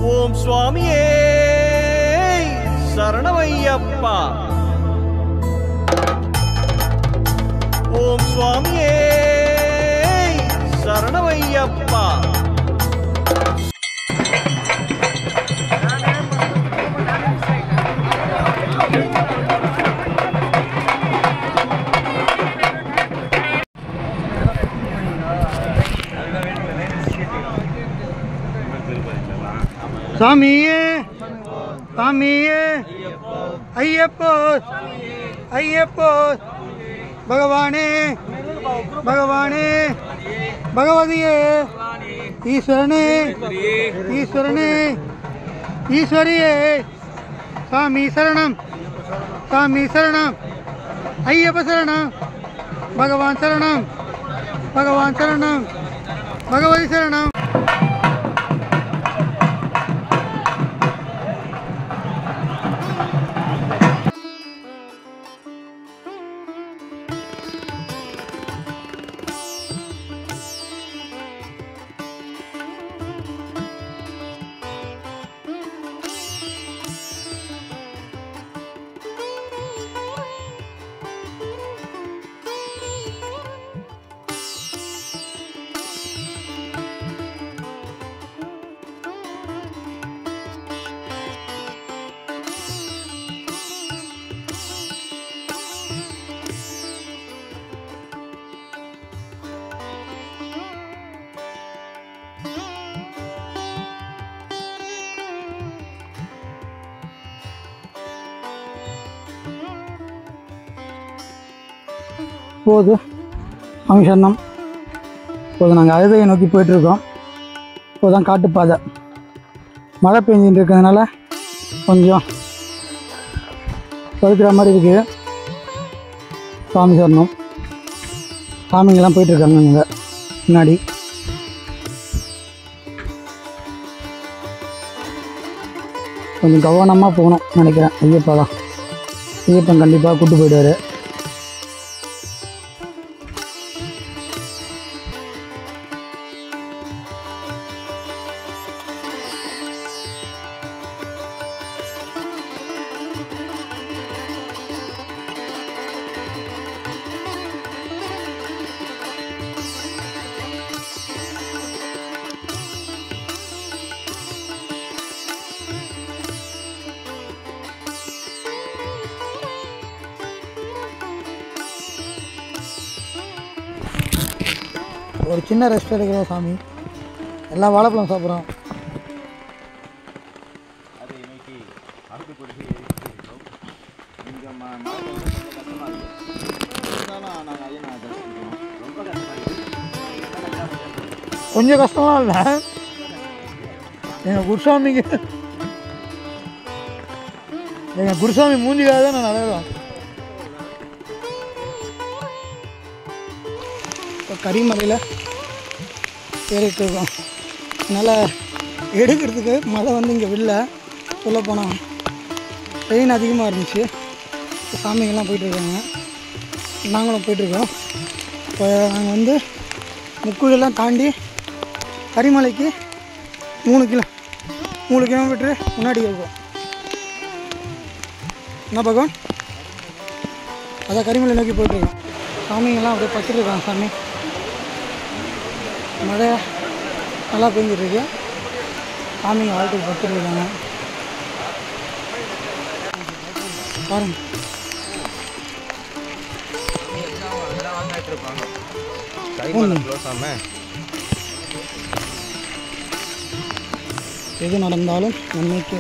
ஓம் சுவாமியே சரணமையப்பா. ஓம் சுவாமியே சரணமையப்பா. சாமியே சாமியே ஐயப்போ ஐயப்போ பகவானே பகவானே பகவதியே ஈஸ்வரனே ஈஸ்வரனே ஈஸ்வரியே சாமி சரணம் சாமி சரணம் ஐயப்ப சரணம் பகவான் சரணம் பகவான் சரணம் பகவதி சரணம். இப்போது அவங்க சரணம். இப்போது நாங்கள் அழுதையை நோக்கி போயிட்டுருக்கோம். இப்போதான் காட்டுப்பாதை மழை பெஞ்சிட்டு இருக்கிறதுனால கொஞ்சம் படுக்கிற மாதிரி இருக்குது. சாமி சரணம். சாமிங்கெல்லாம் போயிட்டுருக்காங்க அங்கே முன்னாடி. கொஞ்சம் கவனமாக போகணும் நினைக்கிறேன். ஐயப்பன் கண்டிப்பாக கூப்பிட்டு போயிடுவார். ஒரு சின்ன ரெஸ்ட் எடுக்கிறோம் சாமி. எல்லாம் வாழைப்பழம் சாப்பிட்றோம். கொஞ்சம் கஷ்டம்லாம் இல்லை. எங்கள் குருசாமி மூஞ்சிக்காக தான் நான் அழகிறோம். இப்போ கரிமலையில் ஏறிட்டு இருக்கோம். அதனால் எடுக்கிறதுக்கு மழை வந்து இங்கே வெளில சொல்ல போனால் ட்ரெயின் அதிகமாக இருந்துச்சு. இப்போ சாமிங்கெல்லாம் போயிட்டுருக்காங்க, நாங்களும் போயிட்டுருக்கோம். இப்போ நாங்கள் வந்து முக்குழியெல்லாம் தாண்டி கரிமலைக்கு 3 கிலோமீட்ரு முன்னாடி இருக்கோம். என்ன பகவான் அதான் கரிமலை நோக்கி போயிட்டுருக்கோம். சாமிங்கெல்லாம் அப்படியே பச்சுட்ருக்காங்க. சாமி மழை நல்லா பெஞ்சிட்ருக்கு. சாமிங்க வாழ்த்துக்கு பச்சுட்ருக்காங்க பாருங்க. எது நடந்தாலும் நன்மைக்கு.